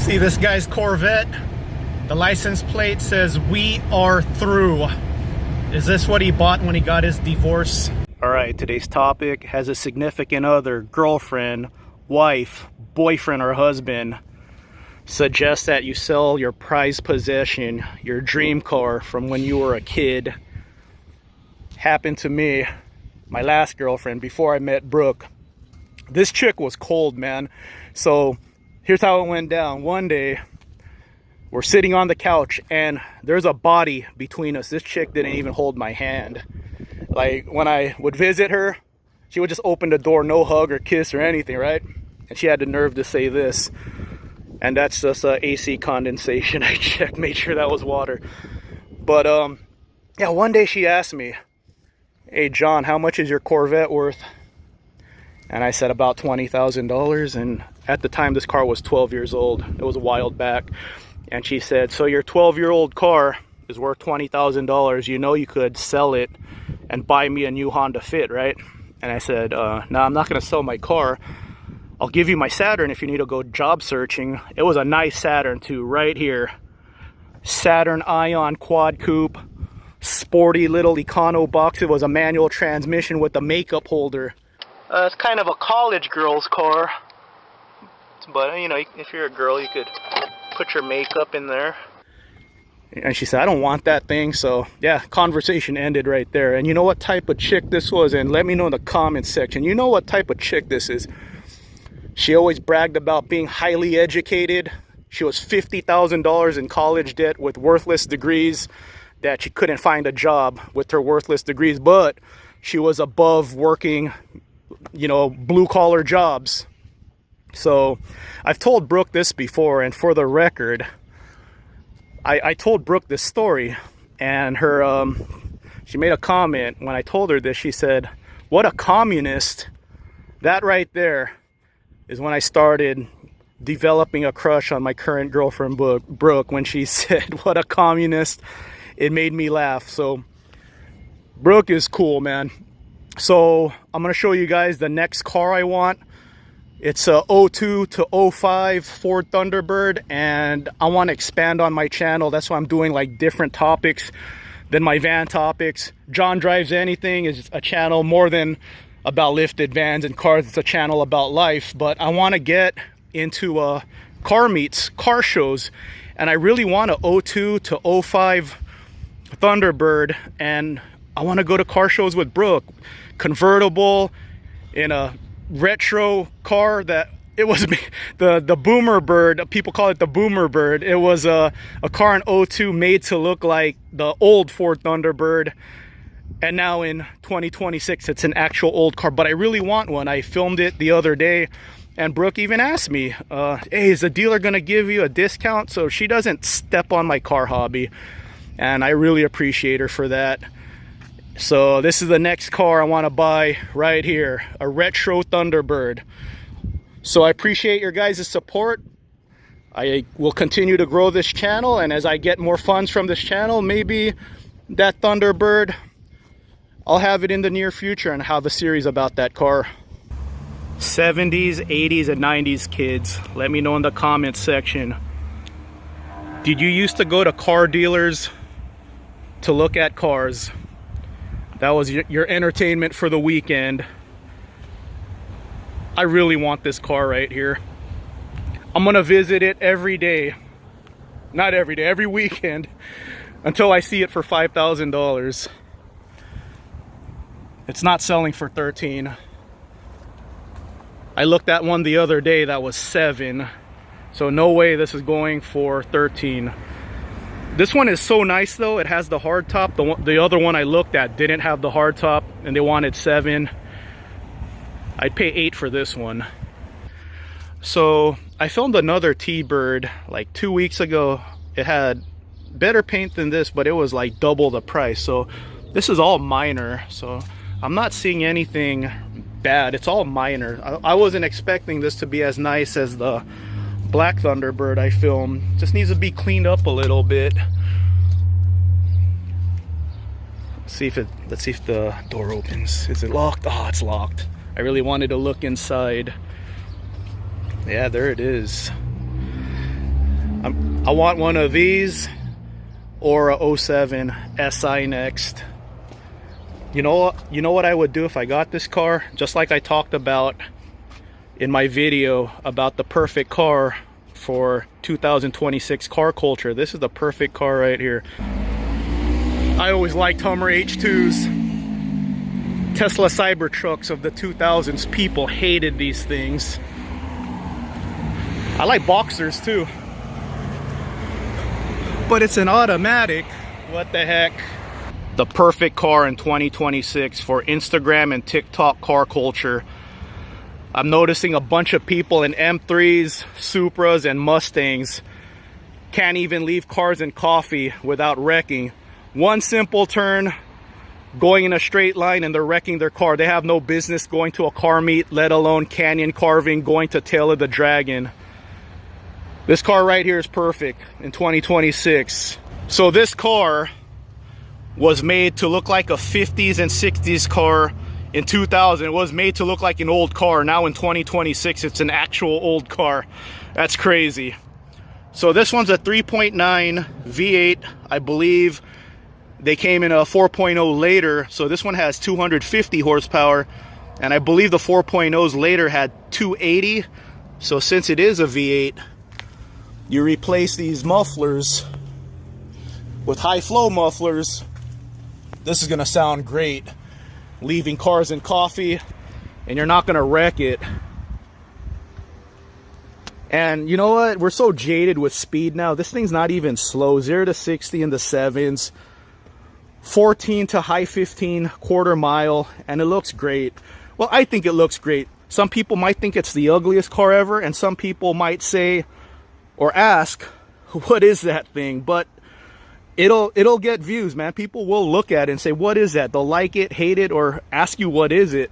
See this guy's Corvette? The license plate says "We are through." Is this what he bought when he got his divorce? Alright, today's topic: has a significant other, girlfriend, wife, boyfriend, or husband suggest that you sell your prized possession, your dream car from when you were a kid. Happened to me, my last girlfriend, before I met Brooke. This chick was cold, man. So here's how it went down. One day, we're sitting on the couch and there's a body between us. This chick didn't even hold my hand. Like, when I would visit her, she would just open the door, no hug or kiss or anything, right? And she had the nerve to say this. And that's just AC condensation. I checked, made sure that was water. But yeah, one day she asked me, "Hey John, how much is your Corvette worth?" And I said about $20,000. And at the time, this car was 12 years old. It was a while back. And she said, "So your 12-year-old car is worth $20,000. You know you could sell it and buy me a new Honda Fit, right?" And I said, "No, I'm not going to sell my car. I'll give you my Saturn if you need to go job searching." It was a nice Saturn too, right here. Saturn Ion Quad Coupe. Sporty little Econo box. It was a manual transmission with a makeup holder. It's kind of a college girl's car. But, you know, if you're a girl, you could put your makeup in there. And she said, "I don't want that thing." So yeah, conversation ended right there. And you know what type of chick this was? And let me know in the comments section. You know what type of chick this is? She always bragged about being highly educated. She was $50,000 in college debt with worthless degrees, that she couldn't find a job with her worthless degrees, but she was above working, you know, blue collar jobs. So I've told Brooke this before, and for the record, I told Brooke this story, and her she made a comment when I told her this. She said, "What a communist." That right there is when I started developing a crush on my current girlfriend Brooke. When she said, "What a communist," it made me laugh. So Brooke is cool, man. So I'm gonna show you guys the next car I want. It's a 02 to 05 Ford Thunderbird, and I want to expand on my channel. That's why I'm doing like different topics than my van topics. John Drives Anything is a channel more than about lifted vans and cars. It's a channel about life. But I want to get into car meets, car shows, and I really want a 02 to 05 Thunderbird, and I want to go to car shows with Brooke. Convertible in a retro car that it was the Boomer Bird. People call it the Boomer Bird. It was a car in 02 made to look like the old Ford Thunderbird, and now in 2026 it's an actual old car. But I really want one. I filmed it the other day, and Brooke even asked me, "Hey, is the dealer gonna give you a discount?" So she doesn't step on my car hobby, and I really appreciate her for that. So this is the next car I want to buy right here, a retro Thunderbird. So I appreciate your guys' support. I will continue to grow this channel, and as I get more funds from this channel, maybe that Thunderbird, I'll have it in the near future and have a series about that car. 70s, 80s, and 90s kids, let me know in the comments section. Did you used to go to car dealers to look at cars? That was your entertainment for the weekend. I really want this car right here. I'm gonna visit it every day. Not every day, every weekend, until I see it for $5,000. It's not selling for 13. I looked at one the other day that was 7. So no way this is going for 13. This one is so nice though. It has the hard top. The other one I looked at didn't have the hard top, and they wanted 7. I'd pay 8 for this one. So I filmed another T-Bird like 2 weeks ago. It had better paint than this, but it was like double the price. So this is all minor. So I'm not seeing anything bad. It's all minor. I wasn't expecting this to be as nice as the black Thunderbird I filmed. Just needs to be cleaned up a little bit. Let's see if the door opens. Is it locked? Oh, it's locked. I really wanted to look inside. Yeah, there it is. I want one of these or a 07 SI next. You know what I would do if I got this car? Just like I talked about in my video about the perfect car for 2026 car culture. This is the perfect car right here. I always liked Hummer H2s. Tesla Cybertrucks of the 2000s. People hated these things. I like Boxers too. But it's an automatic. What the heck? The perfect car in 2026 for Instagram and TikTok car culture. I'm noticing a bunch of people in M3s, Supras, and Mustangs can't even leave Cars and Coffee without wrecking. One simple turn, going in a straight line, and they're wrecking their car. They have no business going to a car meet, let alone canyon carving, going to Tail of the Dragon. This car right here is perfect in 2026. So this car was made to look like a 50s and 60s car in 2000. It was made to look like an old car. Now in 2026, it's an actual old car. That's crazy. So this one's a 3.9 V8, I believe. They came in a 4.0 later, so this one has 250 horsepower, and I believe the 4.0s later had 280. So since it is a V8, you replace these mufflers with high flow mufflers. This is gonna sound great, leaving Cars and Coffee, and you're not gonna wreck it. And you know what? We're so jaded with speed now. This thing's not even slow. 0 to 60 in the 7s. 14 to high 15 quarter mile, and it looks great. Well, I think it looks great. Some people might think it's the ugliest car ever, and some people might say or ask, what is that thing? But it'll get views, man. People will look at it and say, what is that? They'll like it, hate it, or ask you what is it.